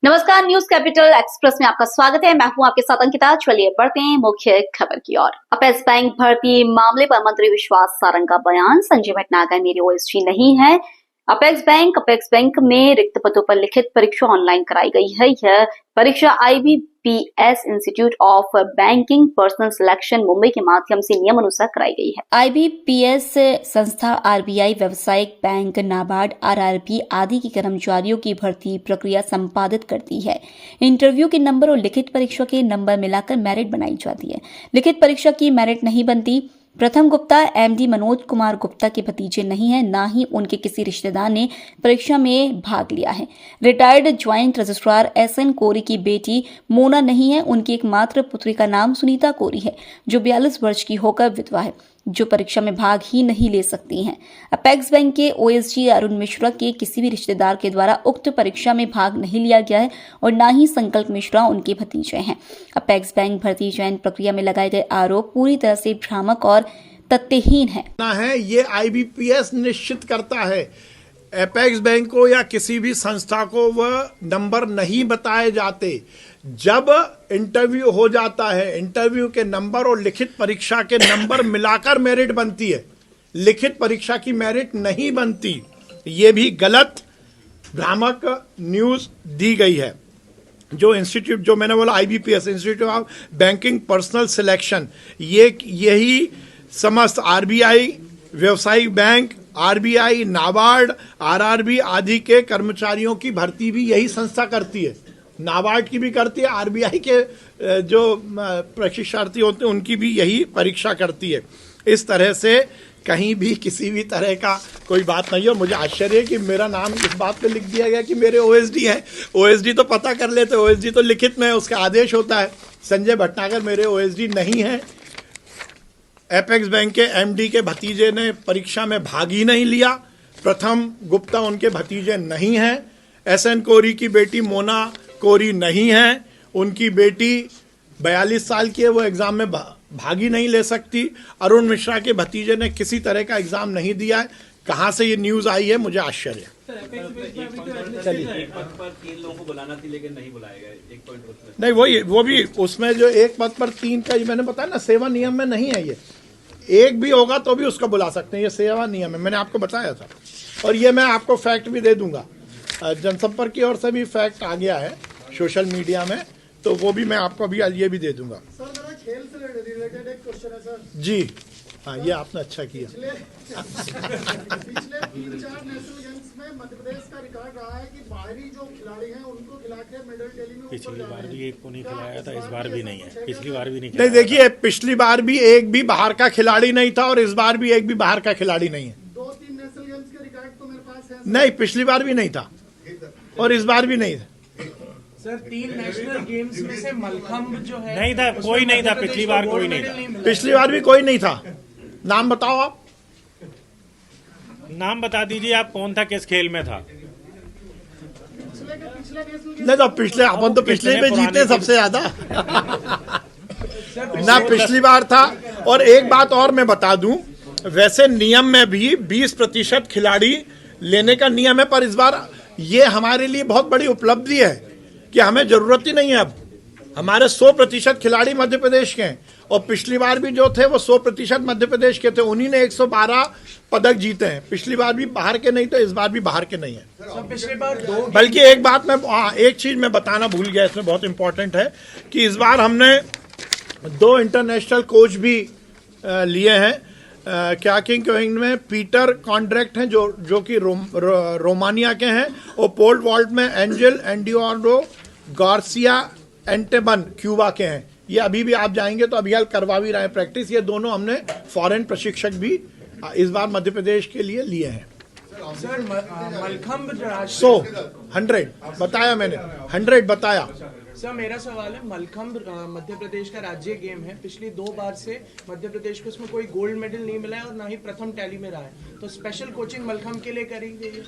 नमस्कार, news capital express में आपका स्वागत है। मैं हूं आपके साथ अंकिता। चलिए बढ़ते हैं मुख्य खबर की ओर। अपेक्स बैंक भर्ती मामले पर मंत्री विश्वास सारंग का बयान। संजय भटनागर मेरे ओएसडी नहीं है। अपेक्स बैंक में रिक्त पदों पर लिखित परीक्षा ऑनलाइन कराई गई है। यह परीक्षा IBPS institute of banking personal selection Mumbai के माध्यम से नियम अनुसार कराई गई है। IBPS संस्था RBI, व्यावसायिक बैंक, नाबार्ड, RRB आदि के कर्मचारियों की भर्ती प्रक्रिया संपादित करती है। इंटरव्यू के नंबर और लिखित परीक्षा के नंबर मिलाकर मेरिट बनाई जाती है। लिखित परीक्षा की मेरिट नहीं बनती। प्रथम गुप्ता MD मनोज कुमार गुप्ता के भतीजे नहीं हैं, ना ही उनके किसी रिश्तेदार ने परीक्षा में भाग लिया है। रिटायर्ड ज्वाइंट रजिस्ट्रार SN कोरी की बेटी मोना नहीं है। उनकी एकमात्र पुत्री का नाम सुनीता कोरी है, जो 42 वर्ष की होकर विधवा है, जो परीक्षा में भाग ही नहीं ले सकती हैं। अपेक्स बैंक के OSD अरुण मिश्रा के किसी भी रिश्तेदार के द्वारा उक्त परीक्षा में भाग नहीं लिया गया है और न ही संकल्प मिश्रा उनके भतीजे हैं। अपेक्स बैंक भर्ती चयन प्रक्रिया में लगाए गए आरोप पूरी तरह से भ्रामक और तथ्यहीन है। ये IBPS निश्चित करता है। अपेक्स बैंक को या किसी भी संस्था को वह नंबर नहीं बताए जाते। जब इंटरव्यू हो जाता है, इंटरव्यू के नंबर और लिखित परीक्षा के नंबर मिलाकर मेरिट बनती है। लिखित परीक्षा की मेरिट नहीं बनती। ये भी गलत भ्रामक न्यूज दी गई है। जो इंस्टीट्यूट, जो मैंने बोला IBPS institute of banking personal selection, यही समस्त RBI, व्यावसायिक बैंक, RBI, नाबार्ड, RRB आदि के कर्मचारियों की भर्ती भी यही संस्था करती है। नाबार्ड की भी करती है, RBI के जो प्रशिक्षार्थी होते हैं उनकी भी यही परीक्षा करती है। इस तरह से कहीं भी किसी भी तरह का कोई बात नहीं है। मुझे आश्चर्य है कि मेरा नाम इस बात पे लिख दिया गया कि मेरे OSD है। OSD तो पता कर लेते, OSD तो लिखित में उसका आदेश होता है। संजय भटनागर मेरे OSD नहीं है। अपेक्स बैंक के MD के भतीजे ने परीक्षा में भाग ही नहीं लिया। प्रथम गुप्ता उनके भतीजे नहीं हैं। SN कोरी की बेटी मोना कोरी नहीं है। उनकी बेटी 42 साल की है, वो एग्जाम में भाग ही नहीं ले सकती। अरुण मिश्रा के भतीजे ने किसी तरह का एग्जाम नहीं दिया है। कहाँ से ये न्यूज आई है, मुझे आश्चर्य है। चलिए, एक पद पर 3 लोगों को बुलाना थी लेकिन नहीं बुलाया गया। 1 पॉइंट नहीं, वो भी उसमें जो एक पद पर 3 का, मैंने बताया ना, सेवा नियम में नहीं है। ये एक भी होगा तो भी उसको बुला सकते हैं। ये सेवा नियम है, मैंने आपको बताया था। और ये मैं आपको फैक्ट भी दे दूंगा। जनसंपर्क की ओर से भी फैक्ट आ गया है सोशल मीडिया में, तो वो भी मैं आपको अभी ये भी दे दूंगा। सर, मेरा खेल से रिलेटेड एक क्वेश्चन है सर। जी हाँ, ये आपने अच्छा किया। पिछले 3-4 नेशनल गेम्स में मध्य प्रदेश का रिकॉर्ड रहा है कि बाहरी जो खिलाड़ी हैं उनको खिला के मेडल टैली में पिछली बार भी एक को नहीं खिलाया था, इस बार भी नहीं है। पिछली बार भी नहीं। देखिए, पिछली बार भी एक भी बाहर का खिलाड़ी नहीं था और इस बार भी एक भी बाहर का खिलाड़ी नहीं है। 2-3 नेशनल गेम्स के रिकॉर्ड तो मेरे पास है। नहीं, पिछली बार भी नहीं था और इस बार भी नहीं था। सर, 3 नेशनल गेम्स में से मलखंब जो है नहीं था, कोई नहीं था। पिछली बार कोई नहीं था। पिछली बार भी कोई नहीं था। नाम बताओ आप। नाम बता दीजिए आप, कौन था, किस खेल में था। नहीं तो पिछले, अपन तो पिछले में जीते सबसे ज्यादा। ना पिछली बार था। और एक बात और मैं बता दूं, वैसे नियम में भी 20% खिलाड़ी लेने का नियम है, पर इस बार ये हमारे लिए बहुत बड़ी उपलब्धि है कि हमें जरूरत ही नहीं है। अब हमारे 100% खिलाड़ी मध्य प्रदेश के हैं और पिछली बार भी जो थे वो 100% मध्य प्रदेश के थे। उन्हीं ने 112 पदक जीते हैं। पिछली बार भी बाहर के नहीं थे, इस बार भी बाहर के नहीं है। पिछली बार 2। बल्कि एक बात मैं, एक चीज मैं बताना भूल गया, इसमें बहुत इंपॉर्टेंट है कि इस बार हमने 2 इंटरनेशनल कोच भी लिए हैं। क्या किंग में पीटर कॉन्ड्रैक्ट हैं जो कि रोमानिया के हैं, और पोल वॉल्ट में एंजल एंडियोर्डो गार्सिया एंटेबन क्यूबा के हैं। ये अभी भी आप जाएंगे तो अभी हाल करवा भी रहे हैं प्रैक्टिस। ये दोनों हमने फॉरेन प्रशिक्षक भी इस बार मध्य प्रदेश के लिए लिए हैं। सर, मलखंब 100 बताया मैंने, 100 बताया। सर, मेरा सवाल है, मलखंब मध्य प्रदेश का राज्य गेम है। पिछली 2 बार से मध्य प्रदेश को इसमें कोई गोल्ड मेडल नहीं मिला है और ना ही प्रथम टैली में रहा है, तो स्पेशल कोचिंग मलखंब के लिए करी गई है।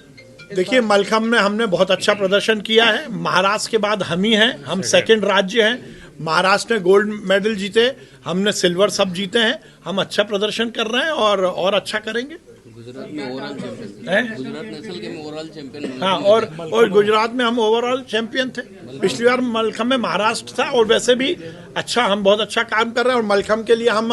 देखिए, मलखंब में हमने बहुत अच्छा प्रदर्शन किया है। महाराष्ट्र के बाद हम ही हैं, हम सेकंड राज्य हैं। महाराष्ट्र ने गोल्ड मेडल जीते, हमने सिल्वर सब जीते हैं। हम अच्छा प्रदर्शन कर रहे हैं और अच्छा करेंगे। गुजरात में ओवरऑल चैंपियन, हैं? Gujarat national game overall champion. हाँ, और गुजरात में हम ओवरऑल चैंपियन थे। पिछली बार मलखम्ब में महाराष्ट्र था, और वैसे भी हम बहुत अच्छा काम कर रहे हैं। और मलखम्ब के लिए हम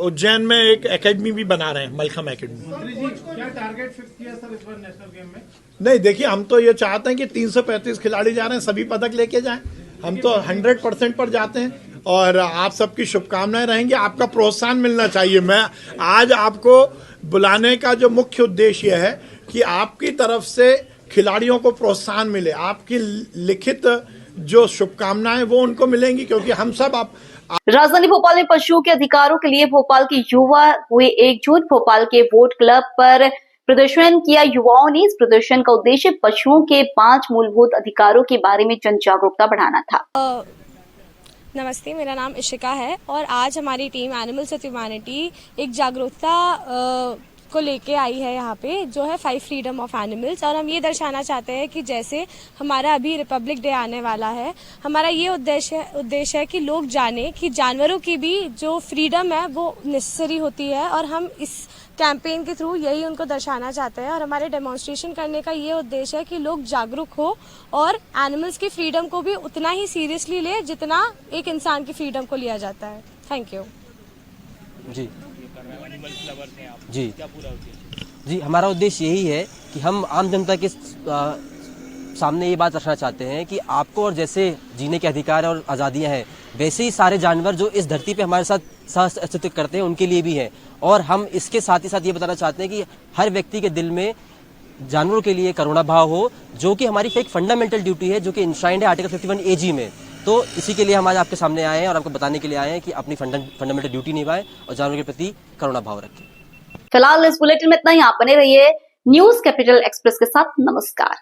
उज्जैन में एक एकेडमी भी बना रहे हैं, मलखम्ब एकेडमी। क्या टारगेट फिक्स किया सर इस बार नेशनल गेम में? नहीं, देखिए, हम तो ये चाहते हैं कि 335 खिलाड़ी जा रहे हैं, सभी पदक लेके जाएं। हम तो 100% पर जाते हैं, और आप सबकी शुभकामनाएं रहेंगी। आपका प्रोत्साहन मिलना चाहिए। मैं आज आपको बुलाने का जो मुख्य उद्देश्य है कि आपकी तरफ से खिलाड़ियों को प्रोत्साहन मिले, आपकी लिखित जो शुभकामनाएं वो उनको मिलेंगी, क्योंकि हम सब राजधानी भोपाल में पशुओं के अधिकारों के लिए भोपाल के युवा हुए एकजुट। भोपाल के वोट क्लब पर प्रदर्शन किया युवाओं ने। इस प्रदर्शन का उद्देश्य पशुओं के 5 मूलभूत अधिकारों के बारे में जन जागरूकता बढ़ाना था। नमस्ते, मेरा नाम इशिका है और आज हमारी टीम एनिमल्स विद ह्यूमैनिटी एक जागरूकता को लेके आई है यहाँ पे, जो है 5 फ्रीडम ऑफ एनिमल्स। और हम ये दर्शाना चाहते हैं कि जैसे हमारा अभी रिपब्लिक डे आने वाला है, हमारा ये उद्देश्य है कि लोग जाने कि जानवरों की भी जो फ्रीडम है वो नेसेसरी होती है, और हम इस कैंपेन के थ्रू यही उनको दर्शाना चाहते हैं। और हमारे डेमोन्स्ट्रेशन करने का ये उद्देश्य है कि लोग जागरूक हो और एनिमल्स की फ्रीडम को भी उतना ही सीरियसली ले जितना एक इंसान की फ्रीडम को लिया जाता है। Thank you. जी जी, हमारा उद्देश्य यही है कि हम आम जनता के सामने ये बात रखना चाहते हैं कि आपको और जैसे जीने के अधिकार और आज़ादियाँ हैं, वैसे ही सारे जानवर जो इस धरती पे हमारे साथ सह अस्तित्व करते हैं उनके लिए भी है। और हम इसके साथ ही साथ ये बताना चाहते हैं कि हर व्यक्ति के दिल में जानवरों के लिए करुणा भाव हो, जो कि हमारी एक फंडामेंटल ड्यूटी है, जो कि इंश्राइंड है आर्टिकल 51 AG में। तो इसी के लिए हम आज आपके सामने आए हैं और आपको बताने के लिए आए हैं कि अपनी फंडामेंटल ड्यूटी निभाएं और जानवरों के प्रति करुणा भाव रखें। फिलहाल इस बुलेटिन में इतना ही। आप बने रहिए न्यूज कैपिटल एक्सप्रेस के साथ। नमस्कार।